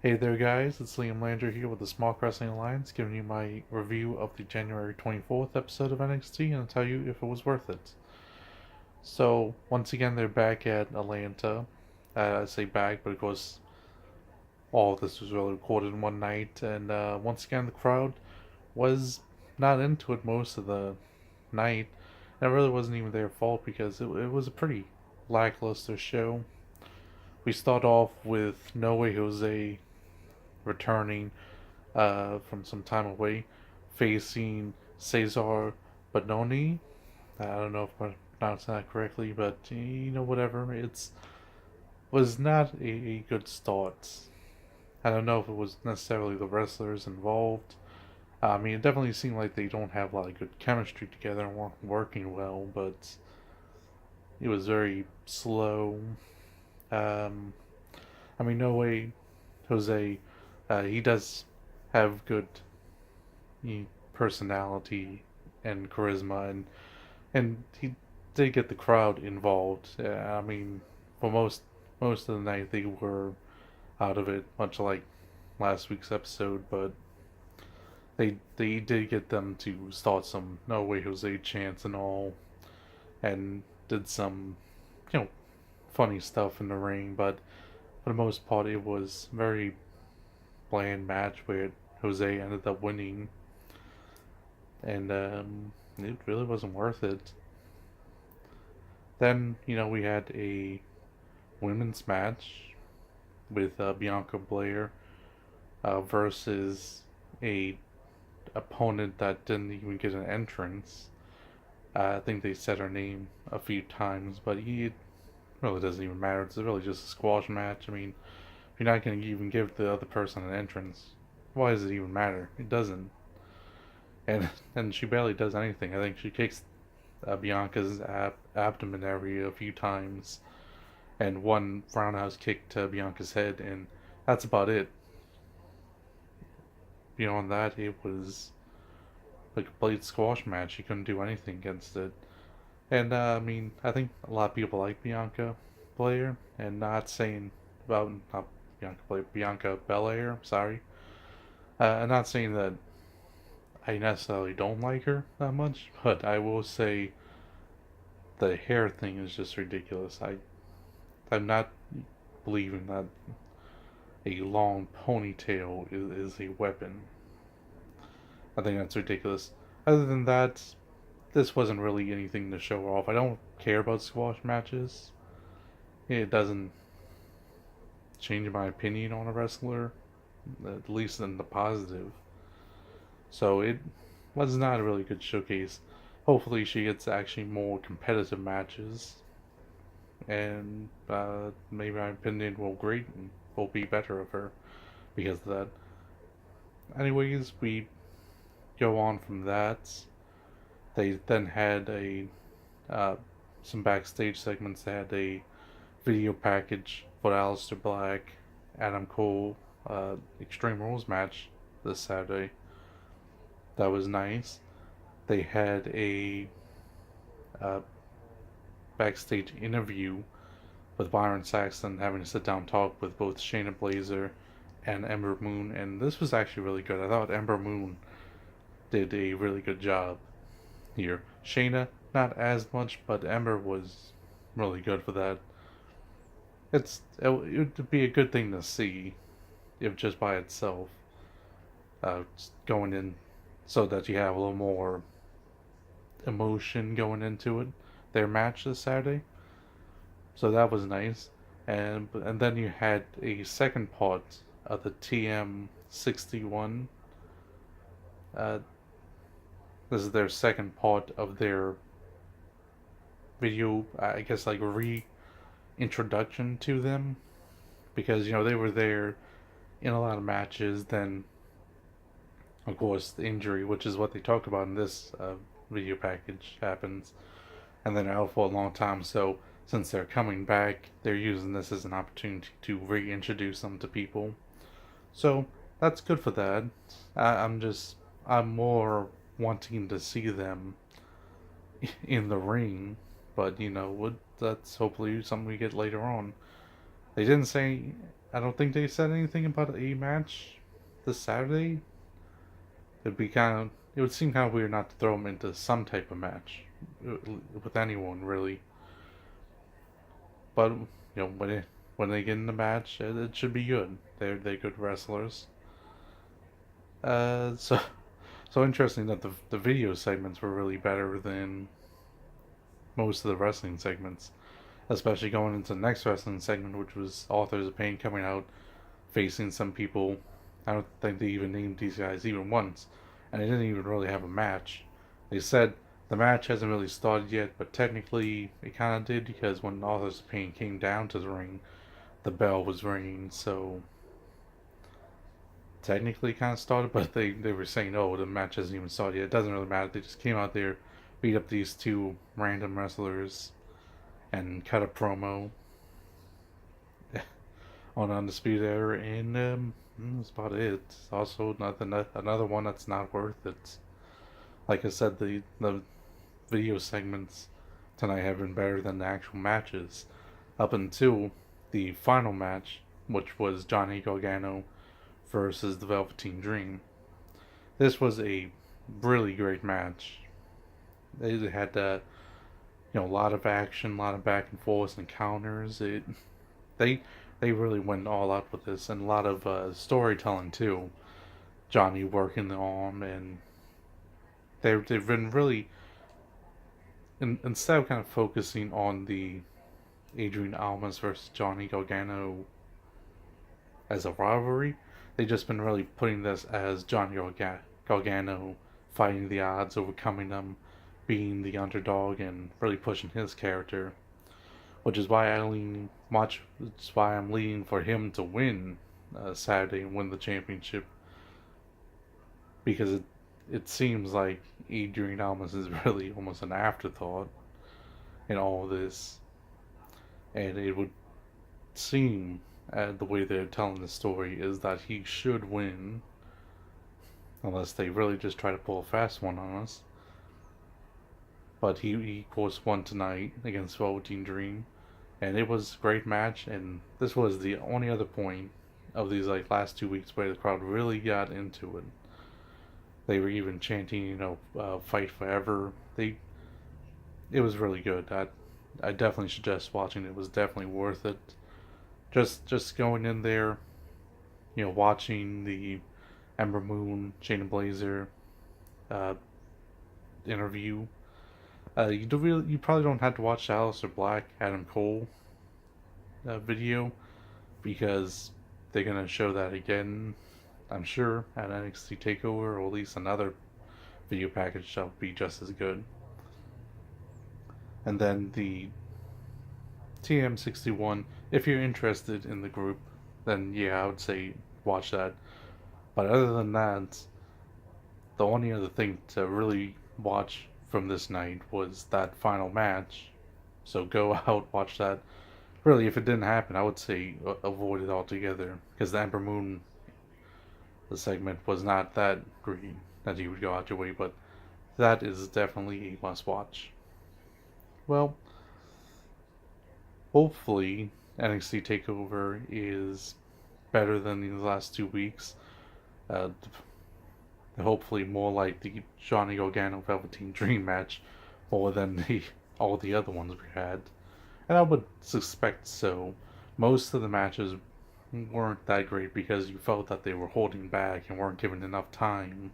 Hey there, guys. It's Liam Landry here with the Small Wrestling Alliance, giving you my review of the January 24th episode of NXT and I'll tell you if it was worth it. So, once again, they're back at Atlanta. I say back, but of course, all of this was really recorded in one night, and once again, the crowd was not into it most of the night. And it really wasn't even their fault because it was a pretty lackluster show. We start off with No Way Jose returning from some time away, facing Cesar Bononi. I don't know if I'm pronouncing that correctly, but whatever. It's was not a good start. I don't know if it was necessarily the wrestlers involved. I mean, it definitely seemed like they don't have a lot of good chemistry together and weren't working well, but it was very slow. Um, I mean, no way, Jose. He does have good personality and charisma, and he did get the crowd involved. I mean, for most of the night they were out of it, much like last week's episode, but they did get them to start some No Way Jose chants and all, and did some you know funny stuff in the ring, but for the most part it was very bland match where Jose ended up winning, and it really wasn't worth it. Then we had a women's match with Bianca Belair versus a opponent that didn't even get an entrance. I think they said her name a few times, but it really doesn't even matter. It's really just a squash match. I mean, if you're not going to even give the other person an entrance, why does it even matter? It doesn't. And she barely does anything. I think she kicks Bianca's abdomen area a few times, and one roundhouse kick to Bianca's head, and that's about it. Beyond that, it was a complete squash match. She couldn't do anything against it. And I mean, I think a lot of people like Bianca Belair, and not saying about not Bianca Belair, Bianca Belair. Sorry, I'm not saying that I necessarily don't like her that much, but I will say the hair thing is just ridiculous. I'm not believing that a long ponytail is a weapon. I think that's ridiculous. Other than that, this wasn't really anything to show off. I don't care about squash matches. It doesn't change my opinion on a wrestler, at least in the positive. So it was not a really good showcase. Hopefully, she gets actually more competitive matches, and maybe my opinion will great and will be better of her because of that. Anyways, we go on from that. They then had a some backstage segments. They had a video package for Aleister Black, Adam Cole, Extreme Rules match this Saturday. That was nice. They had a uh, backstage interview with Byron Saxton having a sit down talk with both Shayna Baszler and Ember Moon, and this was actually really good. I thought Ember Moon did a really good job here. Shayna, not as much, but Ember was really good for that. It would be a good thing to see if just by itself, going in so that you have a little more emotion going into it. Their match this Saturday, so that was nice. And then you had a second part of the TM61. Uh, this is their second part of their video, I guess, like reintroduction to them, because they were there in a lot of matches. Then, of course, the injury, which is what they talked about in this video package, happens, and then they're out for a long time. So since they're coming back, they're using this as an opportunity to reintroduce them to people. So that's good for that. I'm more wanting to see them in the ring, but that's hopefully something we get later on. They didn't say I don't think they said anything about a match this Saturday. It would seem kind of weird not to throw him into some type of match with anyone really. But when they get in the match, it should be good. They're good wrestlers. So so interesting that the video segments were really better than most of the wrestling segments, especially going into the next wrestling segment, which was Authors of Pain coming out facing some people. I don't think they even named these guys even once, and they didn't even really have a match. They said the match hasn't really started yet, but technically it kind of did because when Authors of Pain came down to the ring, the bell was ringing, so technically kind of started, but they were saying, oh, the match hasn't even started yet. It doesn't really matter. They just came out there, beat up these two random wrestlers, and cut a promo on Undisputed Era, and that's about it. Also, another one that's not worth it. Like I said, the video segments tonight have been better than the actual matches, up until the final match, which was Johnny Gargano versus the Velveteen Dream. This was a really great match. They had a lot of action, a lot of back and forth encounters. They they really went all out with this, and a lot of storytelling too. Johnny working the arm, and they've been really instead of kind of focusing on the Adrian Almas versus Johnny Gargano as a rivalry, they've just been really putting this as Johnny Gargano fighting the odds, overcoming them, being the underdog, and really pushing his character. Which is why It's why I'm leaning for him to win Saturday and win the championship, because it seems like Adrian Almas is really almost an afterthought in all of this, and it would seem the way they're telling the story is that he should win, unless they really just try to pull a fast one on us. But he of course won tonight against Velveteen Dream, and it was a great match. And this was the only other point of these last 2 weeks where the crowd really got into it. They were even chanting, "Fight forever." It was really good. I definitely suggest watching it. It was definitely worth it. Just going in there, watching the Ember Moon, Shayna Blazer uh, interview. You probably don't have to watch the Aleister Black, Adam Cole video, because they're gonna show that again, I'm sure, at NXT Takeover, or at least another video package that will be just as good. And then the TM61, if you're interested in the group, then yeah, I would say watch that. But other than that, the only other thing to really watch from this night was that final match. So go out, watch that. Really, if it didn't happen, I would say avoid it altogether, because the Ember Moon, the segment, was not that great that you would go out your way, but that is definitely a must watch. Well, hopefully NXT TakeOver is better than the last 2 weeks. Hopefully more like the Johnny Gargano Velveteen Dream match more than all the other ones we had. And I would suspect so. Most of the matches weren't that great because you felt that they were holding back and weren't given enough time.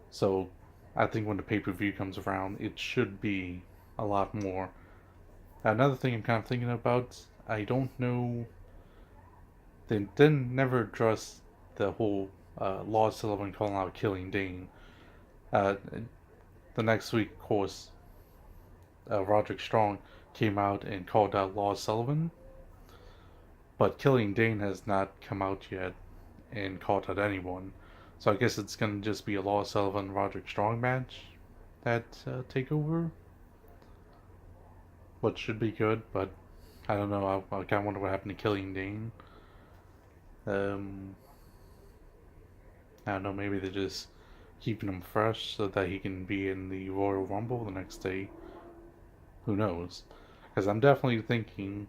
So I think when the pay-per-view comes around, it should be a lot more. Another thing I'm kind of thinking about, I don't know, they didn't never address the whole Lord Sullivan calling out Killing Dane. The next week, of course, Roderick Strong came out and called out Lord Sullivan, but Killing Dane has not come out yet and called out anyone. So I guess it's gonna just be a Lord Sullivan Roderick Strong match at Takeover, which should be good. But I don't know. I kind of wonder what happened to Killing Dane. I don't know, maybe they're just keeping him fresh so that he can be in the Royal Rumble the next day. Who knows? Because I'm definitely thinking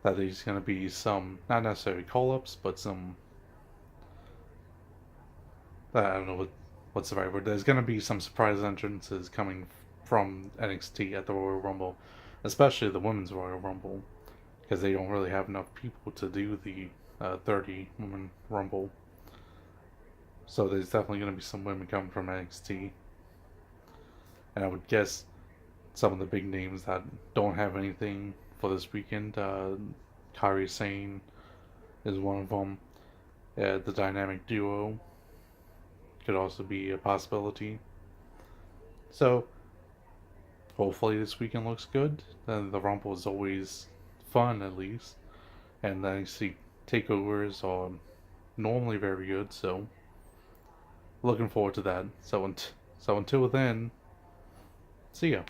that there's going to be some, not necessarily call-ups, but some, I don't know what's the right word. There's going to be some surprise entrances coming from NXT at the Royal Rumble, especially the Women's Royal Rumble, because they don't really have enough people to do the 30 Women Rumble. So there's definitely going to be some women coming from NXT. And I would guess some of the big names that don't have anything for this weekend, Kairi Sane is one of them. The dynamic duo could also be a possibility. So hopefully this weekend looks good. The Rumble is always fun, at least. And the NXT takeovers are normally very good, so looking forward to that. So until then, see ya.